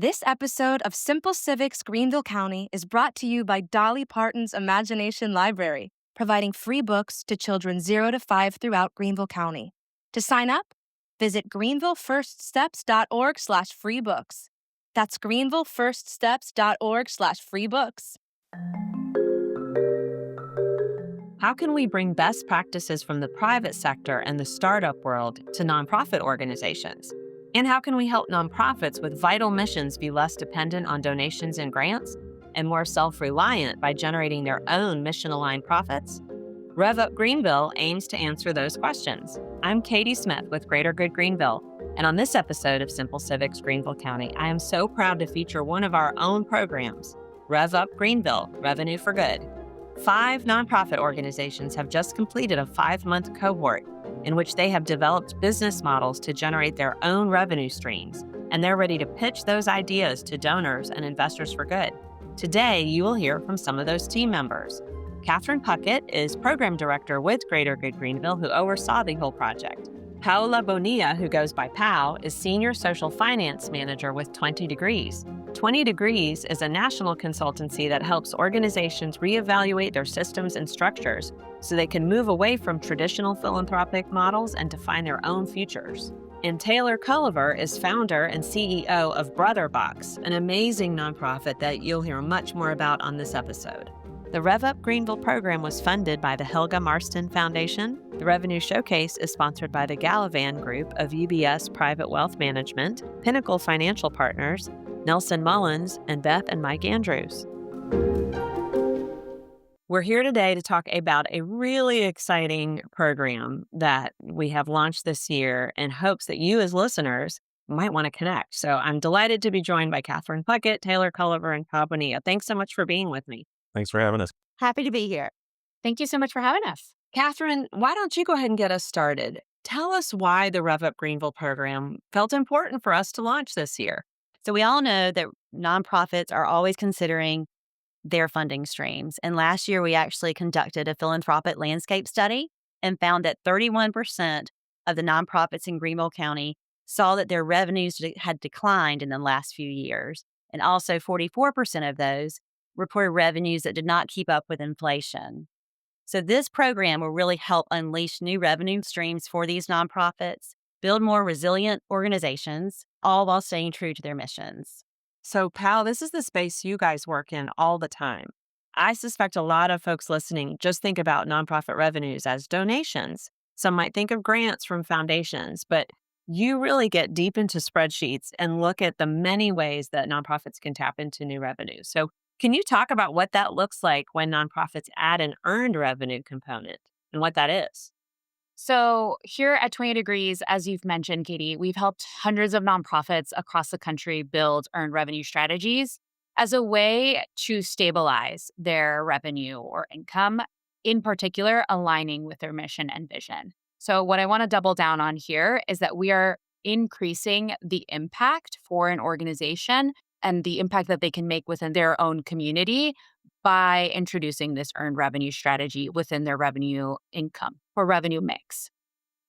This episode of Simple Civics Greenville County is brought to you by Dolly Parton's Imagination Library, providing free books to children 0 to 5 throughout Greenville County. To sign up, visit greenvillefirststeps.org/freebooks. That's greenvillefirststeps.org/freebooks. How can we bring best practices from the private sector and the startup world to nonprofit organizations? And how can we help nonprofits with vital missions be less dependent on donations and grants and more self-reliant by generating their own mission-aligned profits? RevUp Greenville aims to answer those questions. I'm Katie Smith with Greater Good Greenville, and on this episode of Simple Civics Greenville County, I am so proud to feature one of our own programs, RevUp Greenville, Revenue for Good. 5 nonprofit organizations have just completed a 5-month cohort in which they have developed business models to generate their own revenue streams, and they're ready to pitch those ideas to donors and investors for good. Today, you will hear from some of those team members. Catherine Puckett is program director with Greater Good Greenville, who oversaw the whole project. Paola Bonilla, who goes by Pao, is senior social finance manager with 20 Degrees. 20 Degrees is a national consultancy that helps organizations reevaluate their systems and structures so they can move away from traditional philanthropic models and define their own futures. And Taylor Culliver is founder and CEO of BrotherBox, an amazing nonprofit that you'll hear much more about on this episode. The RevUp Greenville program was funded by the Helga Marston Foundation. The Revenue Showcase is sponsored by the Gallivan Group of UBS Private Wealth Management, Pinnacle Financial Partners, Nelson Mullins, and Beth and Mike Andrews. We're here today to talk about a really exciting program that we have launched this year in hopes that you as listeners might want to connect. So I'm delighted to be joined by Catherine Puckett, Taylor Culliver, and Paola Bonilla. Thanks so much for being with me. Thanks for having us. Happy to be here. Thank you so much for having us. Catherine, why don't you go ahead and get us started? Tell us why the RevUp Greenville program felt important for us to launch this year. So we all know that nonprofits are always considering their funding streams. And last year, we actually conducted a philanthropic landscape study and found that 31% of the nonprofits in Greenville County saw that their revenues had declined in the last few years. And also 44% of those reported revenues that did not keep up with inflation. So this program will really help unleash new revenue streams for these nonprofits, build more resilient organizations, all while staying true to their missions. So, Pal, this is the space you guys work in all the time. I suspect a lot of folks listening just think about nonprofit revenues as donations. Some might think of grants from foundations, but you really get deep into spreadsheets and look at the many ways that nonprofits can tap into new revenue. So, can you talk about what that looks like when nonprofits add an earned revenue component and what that is? So here at 20 Degrees, as you've mentioned, Katie, we've helped hundreds of nonprofits across the country build earned revenue strategies as a way to stabilize their revenue or income, in particular, aligning with their mission and vision. So what I want to double down on here is that we are increasing the impact for an organization and the impact that they can make within their own community by introducing this earned revenue strategy within their revenue income or revenue mix.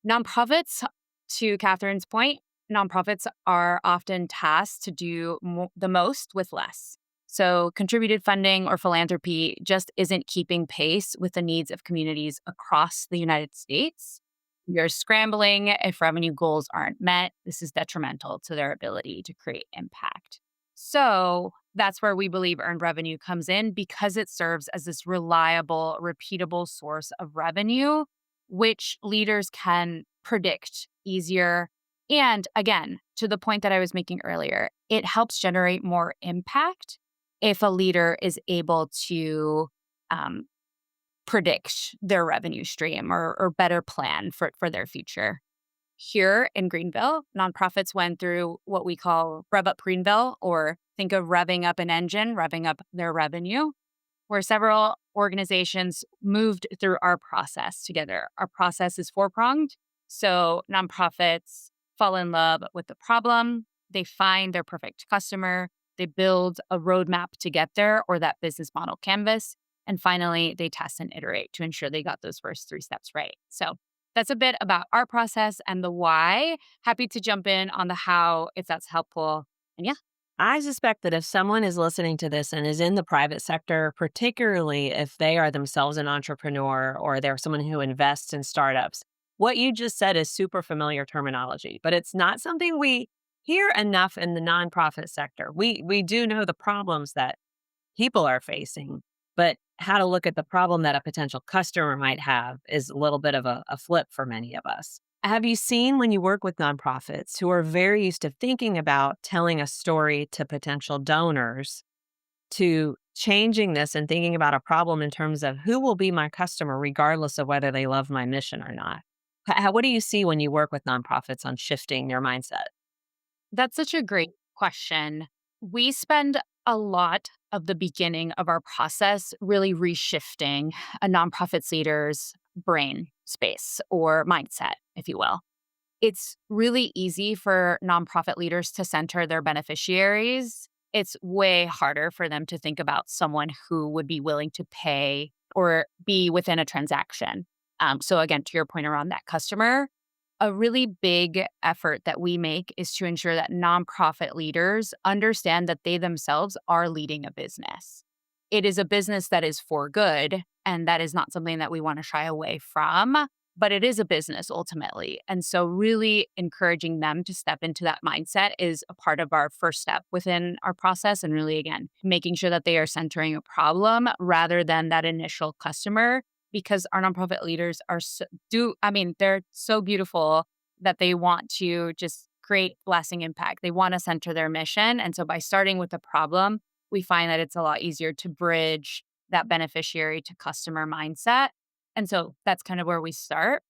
Nonprofits, to Catherine's point, nonprofits are often tasked to do the most with less. So contributed funding or philanthropy just isn't keeping pace with the needs of communities across the United States. You're scrambling if revenue goals aren't met. This is detrimental to their ability to create impact. So that's where we believe earned revenue comes in because it serves as this reliable, repeatable source of revenue, which leaders can predict easier. And again, to the point that I was making earlier, it helps generate more impact if a leader is able to predict their revenue stream or better plan for their future. Here in Greenville, nonprofits went through what we call RevUp Greenville, or think of revving up an engine, revving up their revenue, where several organizations moved through our process together. Our process is 4-pronged. So nonprofits fall in love with the problem, they find their perfect customer, they build a roadmap to get there or that business model canvas, and finally, they test and iterate to ensure they got those first 3 steps right. So that's a bit about our process and the why. Happy to jump in on the how if that's helpful. And yeah. I suspect that if someone is listening to this and is in the private sector, particularly if they are themselves an entrepreneur or they're someone who invests in startups, what you just said is super familiar terminology, but it's not something we hear enough in the nonprofit sector. We do know the problems that people are facing, but how to look at the problem that a potential customer might have is a little bit of a flip for many of us. Have you seen when you work with nonprofits who are very used to thinking about telling a story to potential donors to changing this and thinking about a problem in terms of who will be my customer regardless of whether they love my mission or not? What do you see when you work with nonprofits on shifting their mindset? That's such a great question. We spend a lot of the beginning of our process really reshifting a nonprofit's leader's brain space or mindset, if you will. It's really easy for nonprofit leaders to center their beneficiaries. It's way harder for them to think about someone who would be willing to pay or be within a transaction. So, again, to your point around that customer, a really big effort that we make is to ensure that nonprofit leaders understand that they themselves are leading a business. It is a business that is for good, and that is not something that we want to shy away from, but it is a business ultimately. And so really encouraging them to step into that mindset is a part of our first step within our process. And really, again, making sure that they are centering a problem rather than that initial customer, because our nonprofit leaders are they're so beautiful that they want to just create lasting impact. They want to center their mission. And so by starting with the problem, we find that it's a lot easier to bridge that beneficiary to customer mindset. And so that's kind of where we start.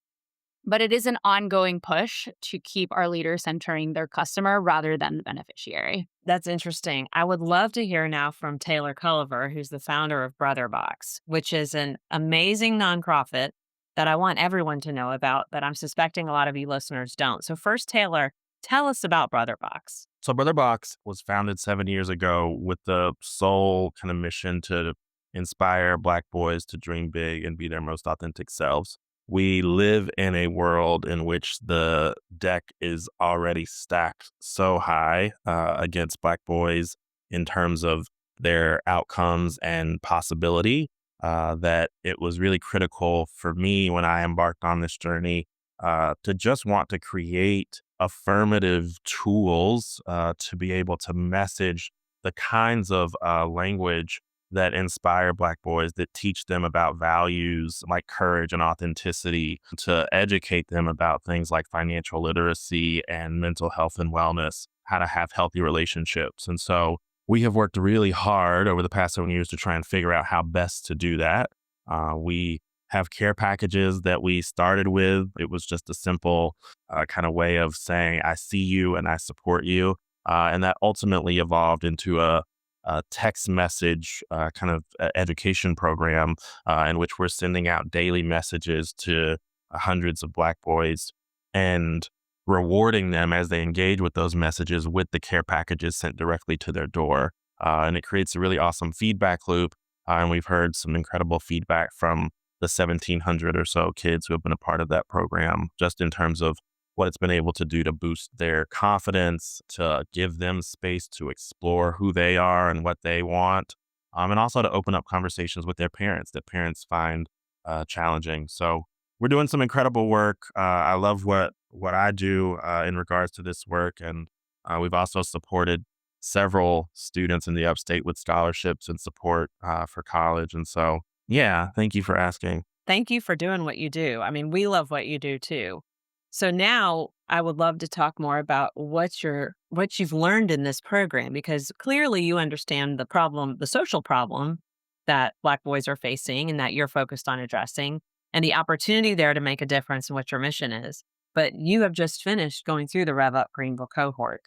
But it is an ongoing push to keep our leaders centering their customer rather than the beneficiary. That's interesting. I would love to hear now from Taylor Culliver, who's the founder of BrotherBox, which is an amazing nonprofit that I want everyone to know about that I'm suspecting a lot of you listeners don't. So first, Taylor, tell us about BrotherBox. So BrotherBox was founded 7 years ago with the sole kind of mission to inspire Black boys to dream big and be their most authentic selves. We live in a world in which the deck is already stacked so high against Black boys in terms of their outcomes and possibility that it was really critical for me when I embarked on this journey to just want to create affirmative tools to be able to message the kinds of language that inspire Black boys, that teach them about values like courage and authenticity, to educate them about things like financial literacy and mental health and wellness, how to have healthy relationships. And so we have worked really hard over the past 7 years to try and figure out how best to do that. We have care packages that we started with. It was just a simple kind of way of saying, I see you and I support you. And that ultimately evolved into a text message kind of education program in which we're sending out daily messages to hundreds of Black boys and rewarding them as they engage with those messages with the care packages sent directly to their door. And it creates a really awesome feedback loop. And we've heard some incredible feedback from the 1,700 or so kids who have been a part of that program, just in terms of what it's been able to do to boost their confidence, to give them space to explore who they are and what they want, and also to open up conversations with their parents that parents find challenging. So we're doing some incredible work. I love what I do in regards to this work. And we've also supported several students in the upstate with scholarships and support for college. And so, yeah, thank you for asking. Thank you for doing what you do. I mean, we love what you do too. So now I would love to talk more about what you've learned in this program, because clearly you understand the problem, the social problem that Black boys are facing and that you're focused on addressing, and the opportunity there to make a difference in what your mission is. But you have just finished going through the RevUp Greenville cohort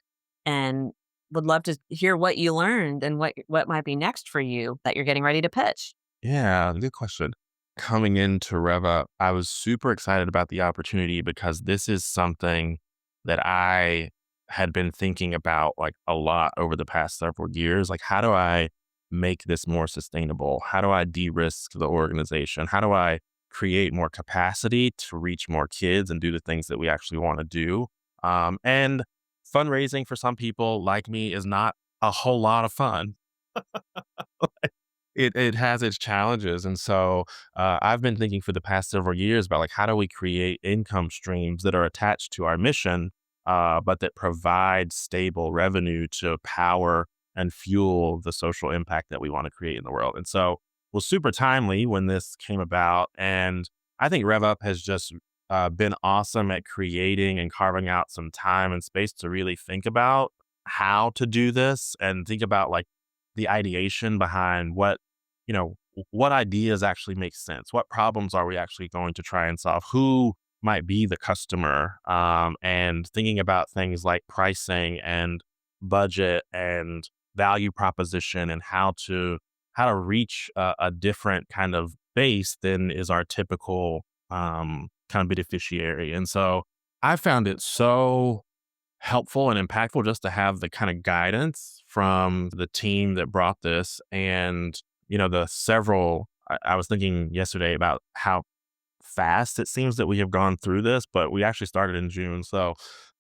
and would love to hear what you learned and what might be next for you that you're getting ready to pitch. Yeah, good question. Coming into RevUp, I was super excited about the opportunity because this is something that I had been thinking about like a lot over the past several years. Like, how do I make this more sustainable? How do I de-risk the organization? How do I create more capacity to reach more kids and do the things that we actually want to do? And fundraising for some people like me is not a whole lot of fun. It has its challenges, and so I've been thinking for the past several years about like how do we create income streams that are attached to our mission, but that provide stable revenue to power and fuel the social impact that we want to create in the world. And so it was super timely when this came about, and I think RevUp has just been awesome at creating and carving out some time and space to really think about how to do this and think about like the ideation behind what ideas actually make sense. What problems are we actually going to try and solve? Who might be the customer? And thinking about things like pricing and budget and value proposition and how to reach a different kind of base than is our typical kind of beneficiary. And so I found it so helpful and impactful just to have the kind of guidance from the team that brought this. And I was thinking yesterday about how fast it seems that we have gone through this, but we actually started in June. So,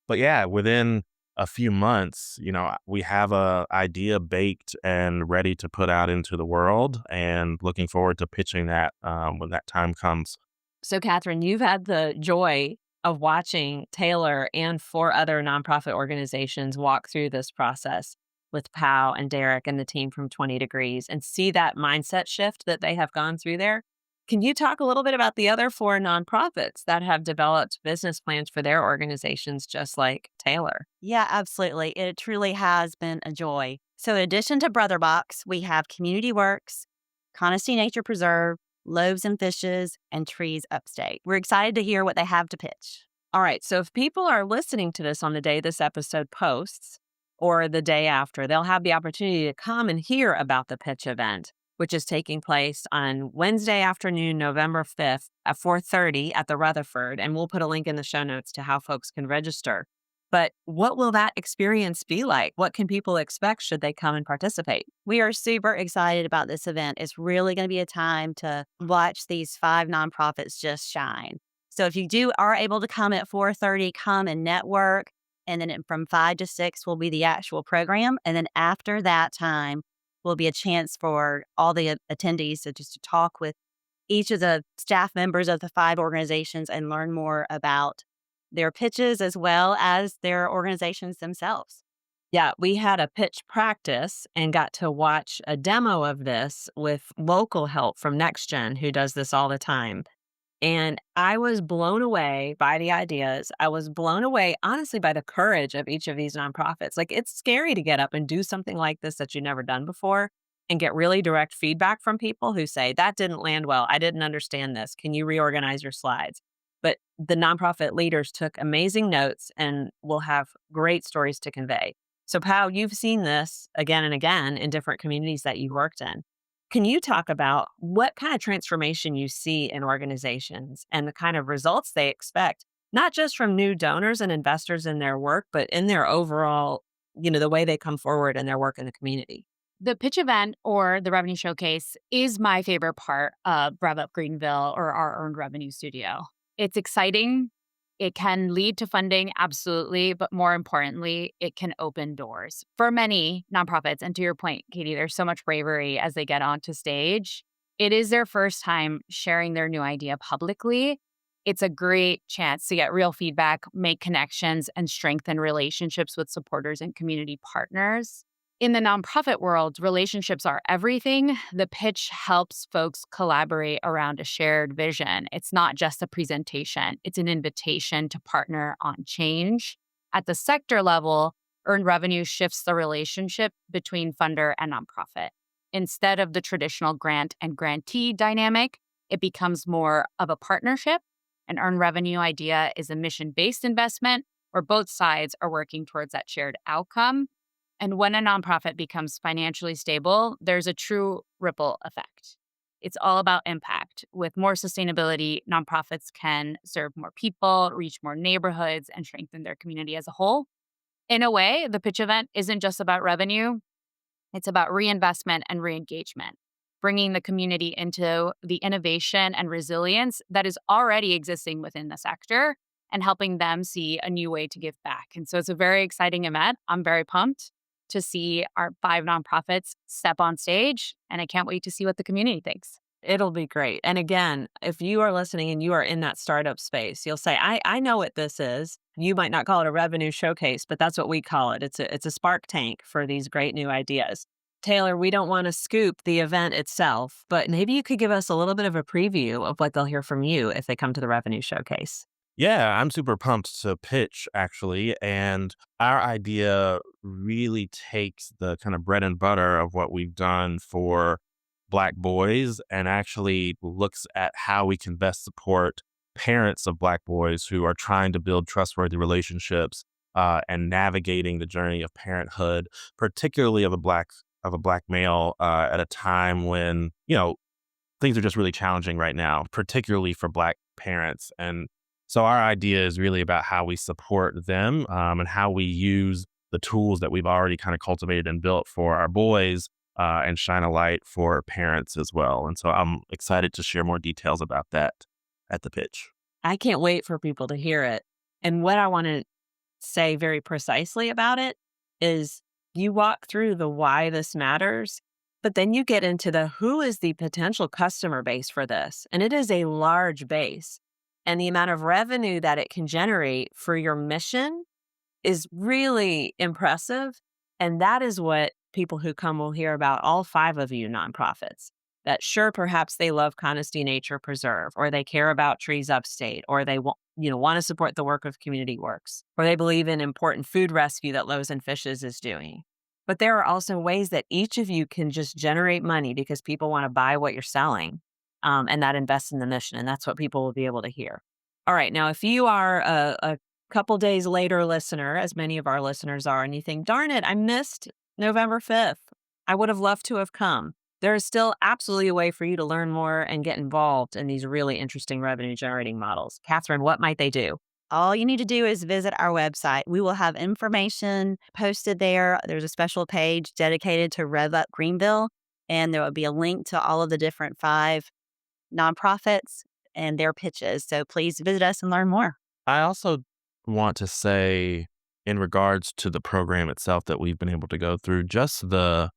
but yeah, within a few months, we have a idea baked and ready to put out into the world, and looking forward to pitching that when that time comes. So, Catherine, you've had the joy of watching Taylor and 4 other nonprofit organizations walk through this process with Pao and Derek and the team from 20 Degrees and see that mindset shift that they have gone through there. Can you talk a little bit about the other 4 nonprofits that have developed business plans for their organizations just like Taylor? Yeah, absolutely. It truly has been a joy. So, in addition to BrotherBox, we have CommunityWorks, Conestee Nature Preserve, Loaves and Fishes, and TreesUpstate. We're excited to hear what they have to pitch. All right. So, if people are listening to this on the day this episode posts or the day after, they'll have the opportunity to come and hear about the pitch event, which is taking place on Wednesday afternoon, November 5th at 4:30 at the Rutherford. And we'll put a link in the show notes to how folks can register. But what will that experience be like? What can people expect should they come and participate? We are super excited about this event. It's really going to be a time to watch these 5 nonprofits just shine. So if you are able to come at 4:30, come and network. And then from 5 to 6 will be the actual program. And then after that time will be a chance for all the attendees to just to talk with each of the staff members of the 5 organizations and learn more about their pitches as well as their organizations themselves. Yeah, we had a pitch practice and got to watch a demo of this with local help from NextGen, who does this all the time. And I was blown away by the ideas. I was blown away, honestly, by the courage of each of these nonprofits. Like, it's scary to get up and do something like this that you've never done before and get really direct feedback from people who say, that didn't land well. I didn't understand this. Can you reorganize your slides? But the nonprofit leaders took amazing notes and will have great stories to convey. So, Pao, you've seen this again and again in different communities that you've worked in. Can you talk about what kind of transformation you see in organizations and the kind of results they expect, not just from new donors and investors in their work, but in their overall, the way they come forward in their work in the community? The pitch event or the revenue showcase is my favorite part of RevUp Greenville or our earned revenue studio. It's exciting. It can lead to funding, absolutely. But more importantly, it can open doors for many nonprofits. And to your point, Katie, there's so much bravery as they get onto stage. It is their first time sharing their new idea publicly. It's a great chance to get real feedback, make connections, and strengthen relationships with supporters and community partners. In the nonprofit world, relationships are everything. The pitch helps folks collaborate around a shared vision. It's not just a presentation. It's an invitation to partner on change. At the sector level, earned revenue shifts the relationship between funder and nonprofit. Instead of the traditional grant and grantee dynamic, it becomes more of a partnership. An earned revenue idea is a mission-based investment where both sides are working towards that shared outcome. And when a nonprofit becomes financially stable, there's a true ripple effect. It's all about impact. With more sustainability, nonprofits can serve more people, reach more neighborhoods, and strengthen their community as a whole. In a way, the pitch event isn't just about revenue. It's about reinvestment and re-engagement, bringing the community into the innovation and resilience that is already existing within the sector and helping them see a new way to give back. And so it's a very exciting event. I'm very pumped to see our 5 nonprofits step on stage, and I can't wait to see what the community thinks. It'll be great. And again, if you are listening and you are in that startup space, you'll say, I know what this is. You might not call it a revenue showcase, but that's what we call it. It's a spark tank for these great new ideas. Taylor, we don't want to scoop the event itself, but maybe you could give us a little bit of a preview of what they'll hear from you if they come to the revenue showcase. Yeah, I'm super pumped to pitch actually. And our idea really takes the kind of bread and butter of what we've done for Black boys and actually looks at how we can best support parents of Black boys who are trying to build trustworthy relationships and navigating the journey of parenthood, particularly of a Black male at a time when, things are just really challenging right now, particularly for Black parents. And so our idea is really about how we support them and how we use the tools that we've already kind of cultivated and built for our boys and shine a light for parents as well. And so I'm excited to share more details about that at the pitch. I can't wait for people to hear it. And what I want to say very precisely about it is you walk through the why this matters, but then you get into the who is the potential customer base for this. And it is a large base. And the amount of revenue that it can generate for your mission is really impressive. And that is what people who come will hear about all 5 of you nonprofits. That sure, perhaps they love Conestee Nature Preserve, or they care about TreesUpstate, or they want to support the work of CommunityWorks, or they believe in important food rescue that Loaves and Fishes is doing. But there are also ways that each of you can just generate money because people want to buy what you're selling, and that invests in the mission. And that's what people will be able to hear. All right. Now, if you are a couple days later listener, as many of our listeners are, and you think, darn it, I missed November 5th. I would have loved to have come. There is still absolutely a way for you to learn more and get involved in these really interesting revenue generating models. Catherine, what might they do? All you need to do is visit our website. We will have information posted there. There's a special page dedicated to RevUp Greenville, and there will be a link to all of the different 5 nonprofits and their pitches. So please visit us and learn more. I also want to say, in regards to the program itself that we've been able to go through, just the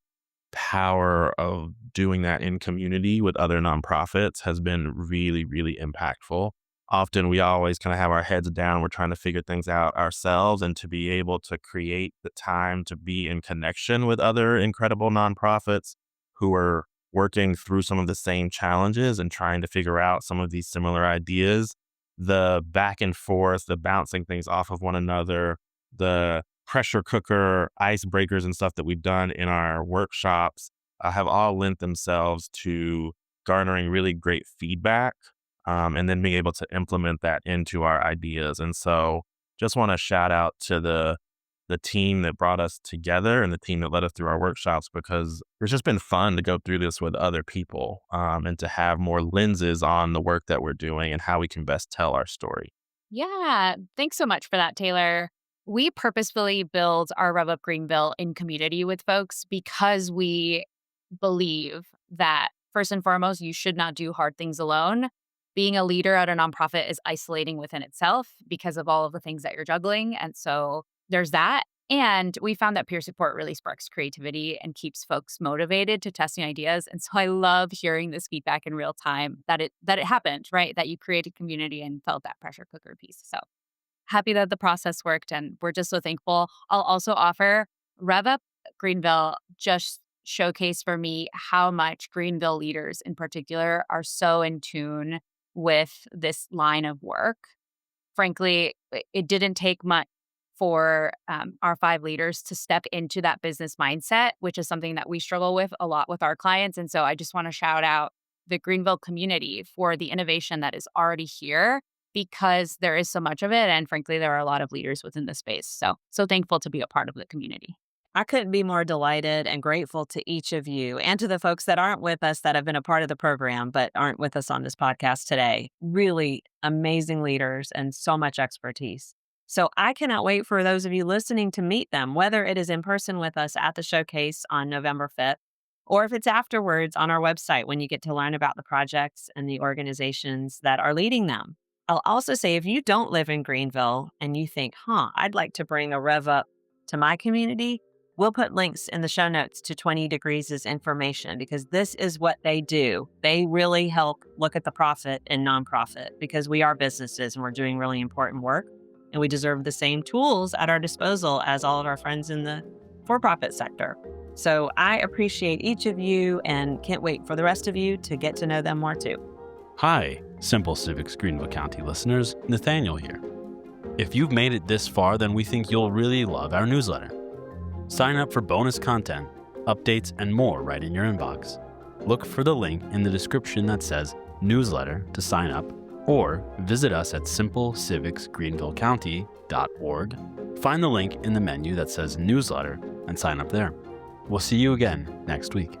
power of doing that in community with other nonprofits has been really, really impactful. Often we always kind of have our heads down. We're trying to figure things out ourselves, and to be able to create the time to be in connection with other incredible nonprofits who are working through some of the same challenges and trying to figure out some of these similar ideas, the back and forth, the bouncing things off of one another, the pressure cooker icebreakers and stuff that we've done in our workshops have all lent themselves to garnering really great feedback and then being able to implement that into our ideas. And so just want to shout out to the team that brought us together and the team that led us through our workshops, because it's just been fun to go through this with other people and to have more lenses on the work that we're doing and how we can best tell our story. Yeah, thanks so much for that, Taylor. We purposefully build our RevUp Greenville in community with folks because we believe that, first and foremost, you should not do hard things alone. Being a leader at a nonprofit is isolating within itself because of all of the things that you're juggling. And so there's that. And we found that peer support really sparks creativity and keeps folks motivated to test new ideas. And so I love hearing this feedback in real time that it happened, right? That you created community and felt that pressure cooker piece. So happy that the process worked, and we're just so thankful. I'll also offer RevUp Greenville just showcase for me how much Greenville leaders in particular are so in tune with this line of work. Frankly, it didn't take much for our 5 leaders to step into that business mindset, which is something that we struggle with a lot with our clients. And so I just want to shout out the Greenville community for the innovation that is already here, because there is so much of it. And frankly, there are a lot of leaders within the space. So thankful to be a part of the community. I couldn't be more delighted and grateful to each of you and to the folks that aren't with us that have been a part of the program but aren't with us on this podcast today. Really amazing leaders and so much expertise. So I cannot wait for those of you listening to meet them, whether it is in person with us at the showcase on November 5th, or if it's afterwards on our website when you get to learn about the projects and the organizations that are leading them. I'll also say, if you don't live in Greenville and you think, I'd like to bring a RevUp to my community, We'll put links in the show notes to 20 Degrees' information because this is what they do. They really help look at the profit in nonprofit because we are businesses and we're doing really important work and we deserve the same tools at our disposal as all of our friends in the for-profit sector. So I appreciate each of you and can't wait for the rest of you to get to know them more too. Hi, Simple Civics Greenville County listeners, Nathaniel here. If you've made it this far, then we think you'll really love our newsletter. Sign up for bonus content, updates, and more right in your inbox. Look for the link in the description that says newsletter to sign up, or visit us at simplecivicsgreenvillecounty.org. Find the link in the menu that says newsletter and sign up there. We'll see you again next week.